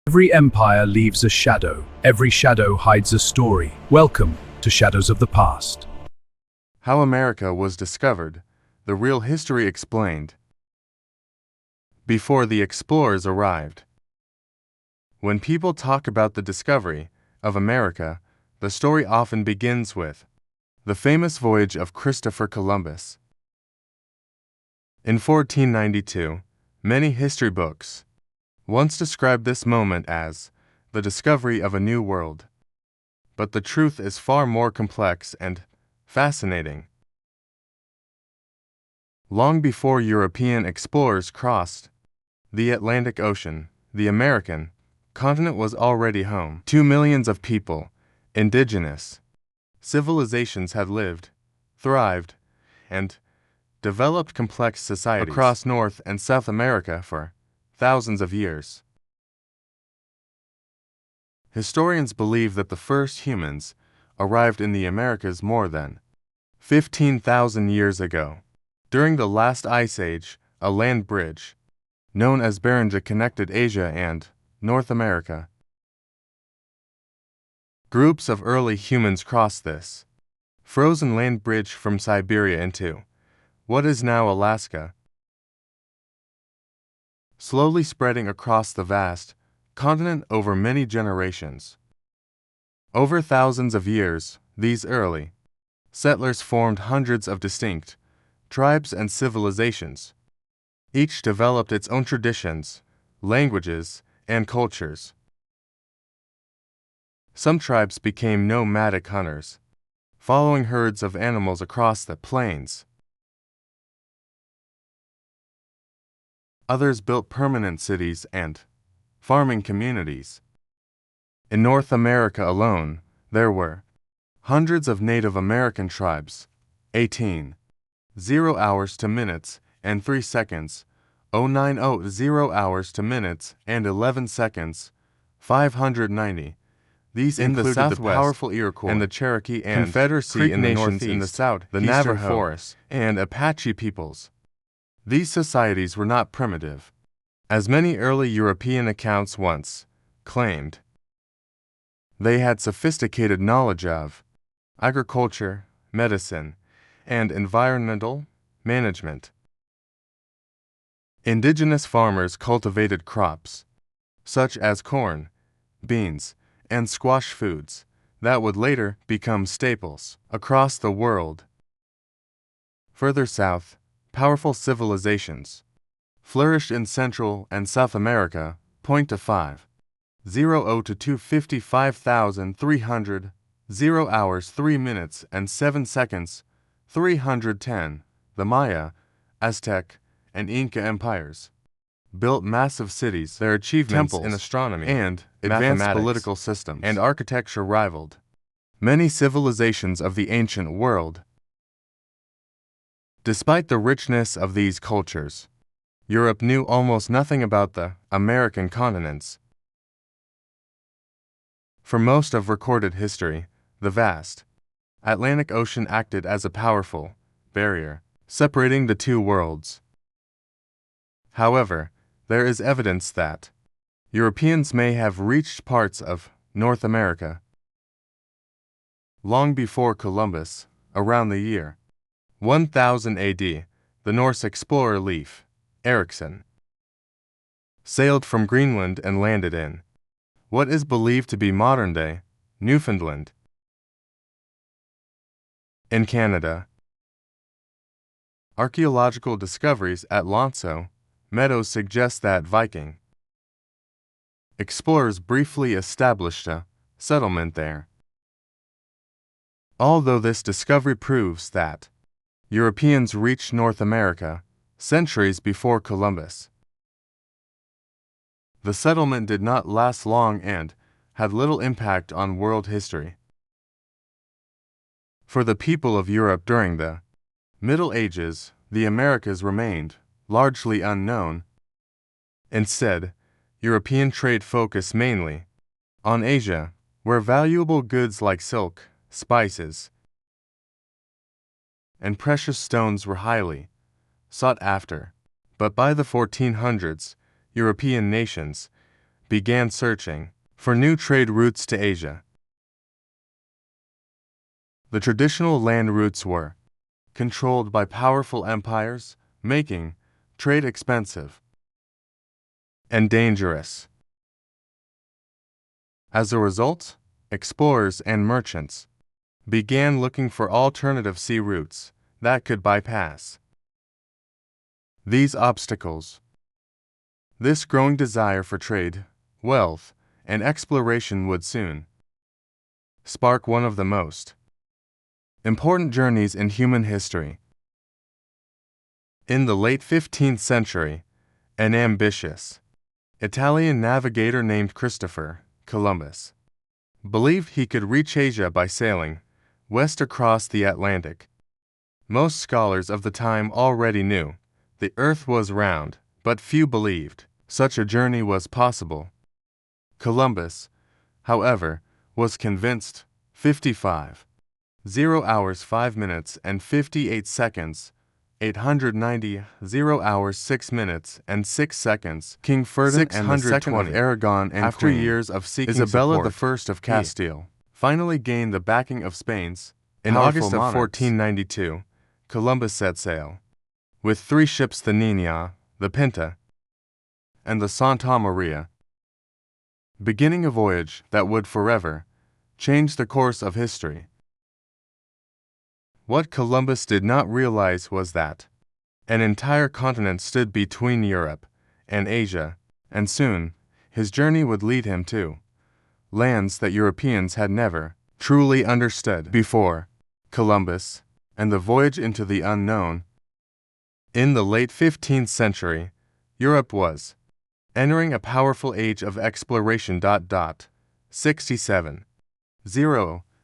Every empire leaves a shadow. Every shadow hides a story. Welcome to Shadows of the Past. How America was discovered, the real history explained. Before the explorers arrived. When people talk about the discovery of America, the story often begins with the famous voyage of Christopher Columbus. In 1492, many history books once described this moment as the discovery of a new world. But the truth is far more complex and fascinating. Long before European explorers crossed the Atlantic Ocean, the American continent was already home to millions of people. Indigenous civilizations had lived, thrived, and developed complex societies across North and South America for thousands of years. Historians believe that the first humans arrived in the Americas more than 15,000 years ago. During the last ice age, a land bridge, known as Beringia, connected Asia and North America. Groups of early humans crossed this frozen land bridge from Siberia into what is now Alaska, slowly spreading across the vast continent over many generations. Over thousands of years, these early settlers formed hundreds of distinct tribes and civilizations. Each developed its own traditions, languages, and cultures. Some tribes became nomadic hunters, following herds of animals across the plains. Others built permanent cities and farming communities. In North America alone, there were hundreds of Native American tribes, 18, 0 hours to minutes and 3 seconds, 090 0 hours to minutes and 11 seconds, 590. These included the Southwest, powerful Iroquois and the Cherokee and Confederacy Creek in the Northeast, in the South, the Navajo Forest, and Apache peoples. These societies were not primitive, as many early European accounts once claimed. They had sophisticated knowledge of agriculture, medicine, and environmental management. Indigenous farmers cultivated crops, such as corn, beans, and squash foods, that would later become staples across the world. Further south, powerful civilizations flourished in Central and South America. 5:00 to 255,300, 0 hours 3 minutes and 7 seconds, 310. The Maya, Aztec, and Inca empires built massive cities. Their achievements in astronomy and advanced political systems and architecture rivaled many civilizations of the ancient world. Despite the richness of these cultures, Europe knew almost nothing about the American continents. For most of recorded history, the vast Atlantic Ocean acted as a powerful barrier separating the two worlds. However, there is evidence that Europeans may have reached parts of North America long before Columbus. Around the year 1000 AD, the Norse explorer Leif Erikson sailed from Greenland and landed in what is believed to be modern-day Newfoundland in Canada. Archaeological discoveries at Lonceau Meadows suggest that Viking explorers briefly established a settlement there. Although this discovery proves that Europeans reached North America centuries before Columbus, the settlement did not last long and had little impact on world history. For the people of Europe during the Middle Ages, the Americas remained largely unknown. Instead, European trade focused mainly on Asia, where valuable goods like silk, spices, and precious stones were highly sought after. But by the 1400s, European nations began searching for new trade routes to Asia. The traditional land routes were controlled by powerful empires, making trade expensive and dangerous. As a result, explorers and merchants began looking for alternative sea routes that could bypass these obstacles. This growing desire for trade, wealth, and exploration would soon spark one of the most important journeys in human history. In the late 15th century, an ambitious Italian navigator named Christopher Columbus believed he could reach Asia by sailing west across the Atlantic. Most scholars of the time already knew the Earth was round, but few believed such a journey was possible. Columbus, however, was convinced. 0 hours 5 minutes and 58 seconds, 890 0 hours 6 minutes and 6 seconds. King Ferdinand II of Aragon and after Queen years of seeking Isabella I of Castile finally gained the backing of Spain's. In August of 1492, Columbus set sail with 3 ships, the Niña, the Pinta, and the Santa Maria, beginning a voyage that would forever change the course of history. What Columbus did not realize was that an entire continent stood between Europe and Asia, and soon his journey would lead him to lands that Europeans had never truly understood before. Columbus and the voyage into the unknown. In the late 15th century, Europe was entering a powerful age of exploration. 67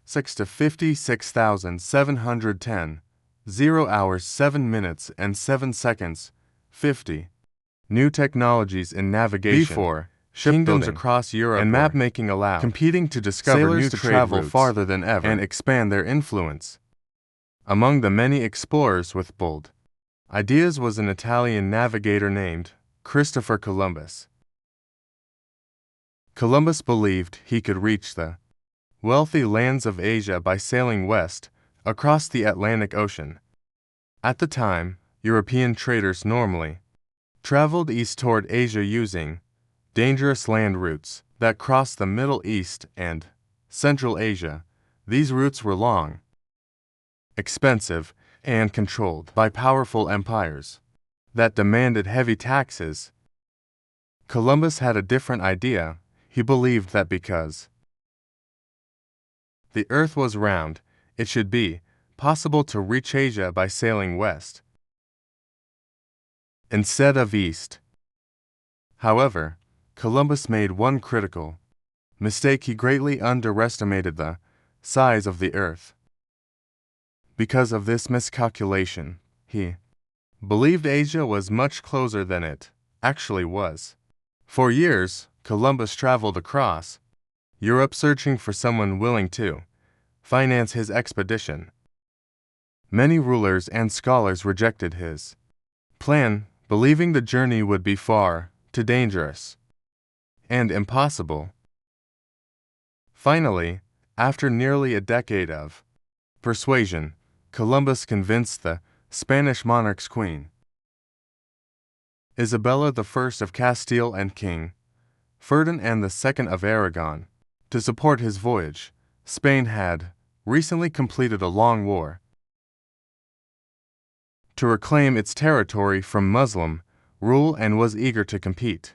06 to 56,710 0 hours 7 minutes and 7 seconds 50 new technologies in navigation before shipbuilding across Europe and map-making allowed competing to discover sailors new to trade travel routes farther than ever and expand their influence. Among the many explorers with bold ideas was an Italian navigator named Christopher Columbus. Columbus believed he could reach the wealthy lands of Asia by sailing west across the Atlantic Ocean. At the time, European traders normally traveled east toward Asia using dangerous land routes that crossed the Middle East and Central Asia. These routes were long, expensive, and controlled by powerful empires that demanded heavy taxes. Columbus had a different idea. He believed that because the Earth was round, it should be possible to reach Asia by sailing west instead of east. However, Columbus made one critical mistake. He greatly underestimated the size of the Earth. Because of this miscalculation, he believed Asia was much closer than it actually was. For years, Columbus traveled across Europe searching for someone willing to finance his expedition. Many rulers and scholars rejected his plan, believing the journey would be far too dangerous and impossible. Finally, after nearly a decade of persuasion, Columbus convinced the Spanish monarch's queen, Isabella I of Castile, and King Ferdinand II of Aragon, to support his voyage. Spain had recently completed a long war to reclaim its territory from Muslim rule and was eager to compete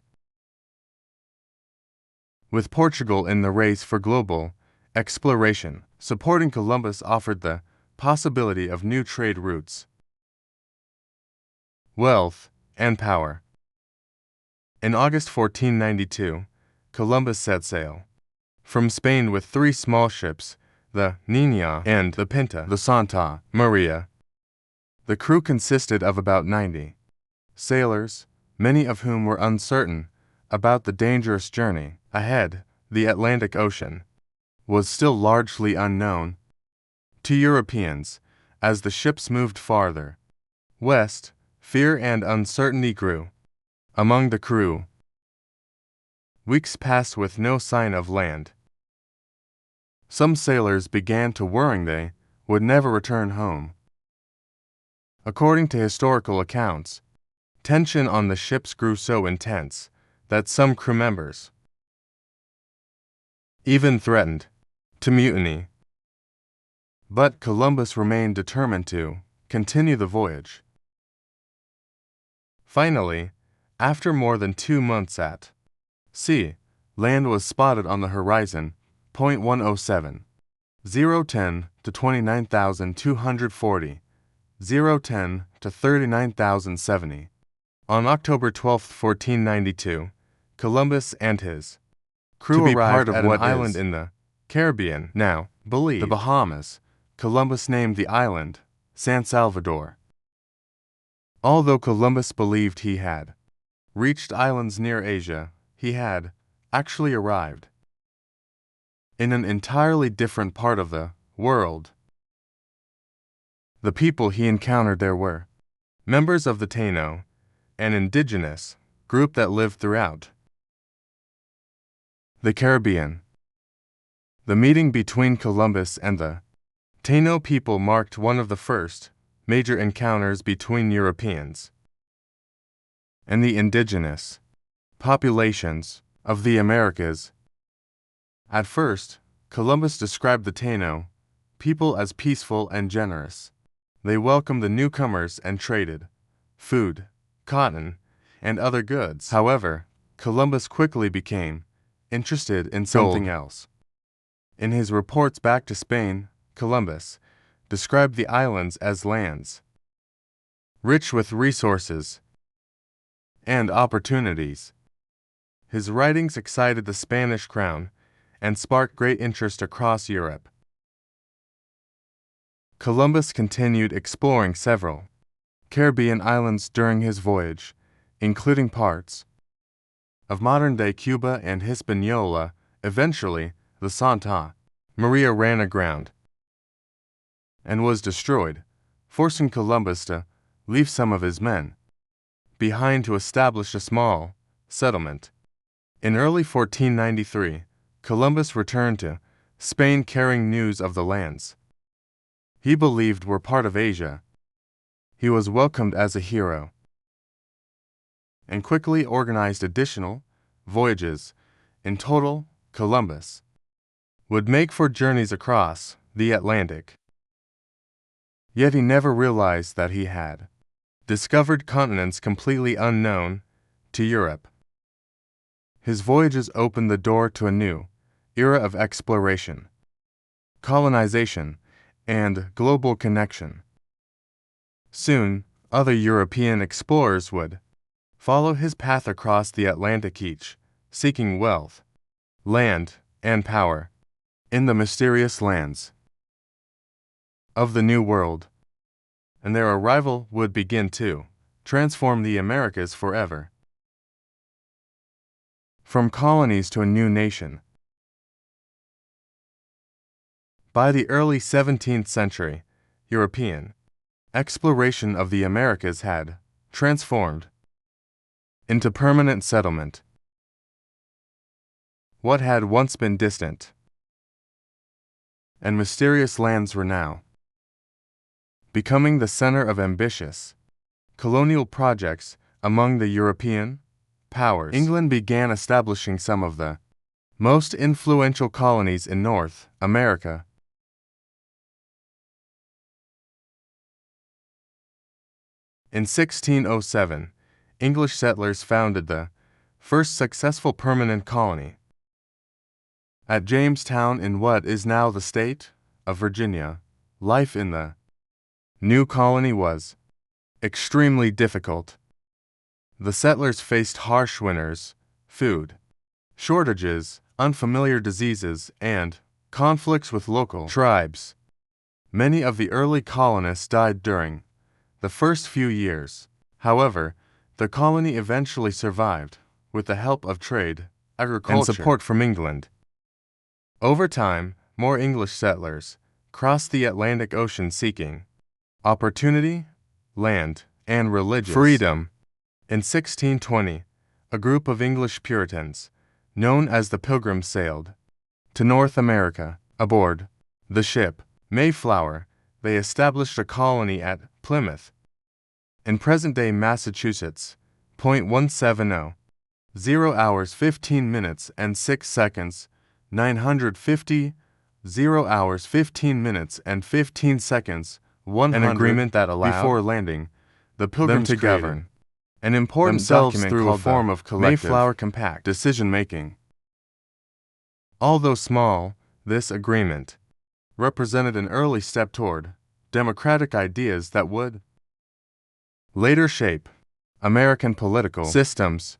with Portugal in the race for global exploration. Supporting Columbus offered the possibility of new trade routes, wealth, and power. In August 1492, Columbus set sail from Spain with 3 small ships, the Niña and the Pinta, the Santa Maria. The crew consisted of about 90 sailors, many of whom were uncertain about the dangerous journey ahead. The Atlantic Ocean was still largely unknown to Europeans. As the ships moved farther west, fear and uncertainty grew among the crew. Weeks passed with no sign of land. Some sailors began to worry they would never return home. According to historical accounts, tension on the ships grew so intense that some crew members even threatened to mutiny. But Columbus remained determined to continue the voyage. Finally, after more than 2 months at sea, land was spotted on the horizon, 107, 010 to 29,240, 010 to 39,070. On October 12, 1492, Columbus and his crew arrived at an island in the Caribbean, now believed the Bahamas. Columbus named the island San Salvador. Although Columbus believed he had reached islands near Asia, he had actually arrived in an entirely different part of the world. The people he encountered there were members of the Taino, an indigenous group that lived throughout the Caribbean. The meeting between Columbus and the Taino people marked one of the first major encounters between Europeans and the indigenous populations of the Americas. At first, Columbus described the Taino people as peaceful and generous. They welcomed the newcomers and traded food, cotton, and other goods. However, Columbus quickly became interested in something else. In his reports back to Spain, Columbus described the islands as lands rich with resources and opportunities. His writings excited the Spanish crown and sparked great interest across Europe. Columbus continued exploring several Caribbean islands during his voyage, including parts of modern-day Cuba and Hispaniola. Eventually, the Santa Maria ran aground and was destroyed, forcing Columbus to leave some of his men behind to establish a small settlement. In early 1493, Columbus returned to Spain carrying news of the lands he believed were part of Asia. He was welcomed as a hero and quickly organized additional voyages. In total, Columbus would make 4 journeys across the Atlantic. Yet he never realized that he had discovered continents completely unknown to Europe. His voyages opened the door to a new era of exploration, colonization, and global connection. Soon, other European explorers would follow his path across the Atlantic, each seeking wealth, land, and power in the mysterious lands of the New World. And their arrival would begin to transform the Americas forever. From colonies to a new nation. By the early 17th century, European exploration of the Americas had transformed into permanent settlement. What had once been distant and mysterious lands were now becoming the center of ambitious colonial projects among the European powers. England began establishing some of the most influential colonies in North America. In 1607, English settlers founded the first successful permanent colony at Jamestown in what is now the state of Virginia. Life in the new colony was extremely difficult. The settlers faced harsh winters, food shortages, unfamiliar diseases, and conflicts with local tribes. Many of the early colonists died during the first few years. However, the colony eventually survived with the help of trade, agriculture, and support from England. Over time, more English settlers crossed the Atlantic Ocean seeking opportunity, land, and religious freedom. In 1620, a group of English Puritans, known as the Pilgrims sailed to North America. Aboard the ship Mayflower, they established a colony at Plymouth, in present-day Massachusetts. 170, 0 hours 15 minutes and 6 seconds, 950, 0 hours 15 minutes and 15 seconds, 100, an agreement that allowed, before landing, the Pilgrims to govern an important document through a form of collective Mayflower Compact decision-making. Although small, this agreement represented an early step toward democratic ideas that would later shape American political systems.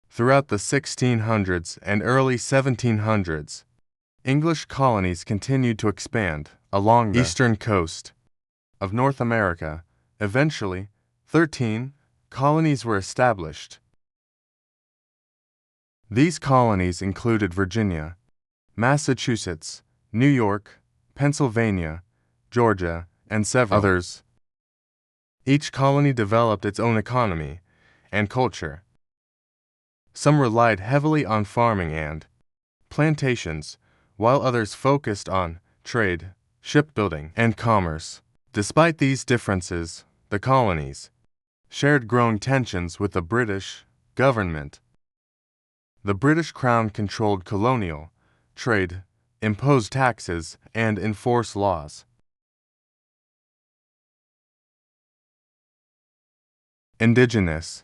Throughout the 1600s and early 1700s, English colonies continued to expand along the eastern coast of North America. Eventually, 13 colonies were established. These colonies included Virginia, Massachusetts, New York, Pennsylvania, Georgia, and several others. Each colony developed its own economy and culture. Some relied heavily on farming and plantations, while others focused on trade, shipbuilding, and commerce. Despite these differences, the colonies shared growing tensions with the British government. The British Crown controlled colonial trade, imposed taxes, and enforced laws. Indigenous.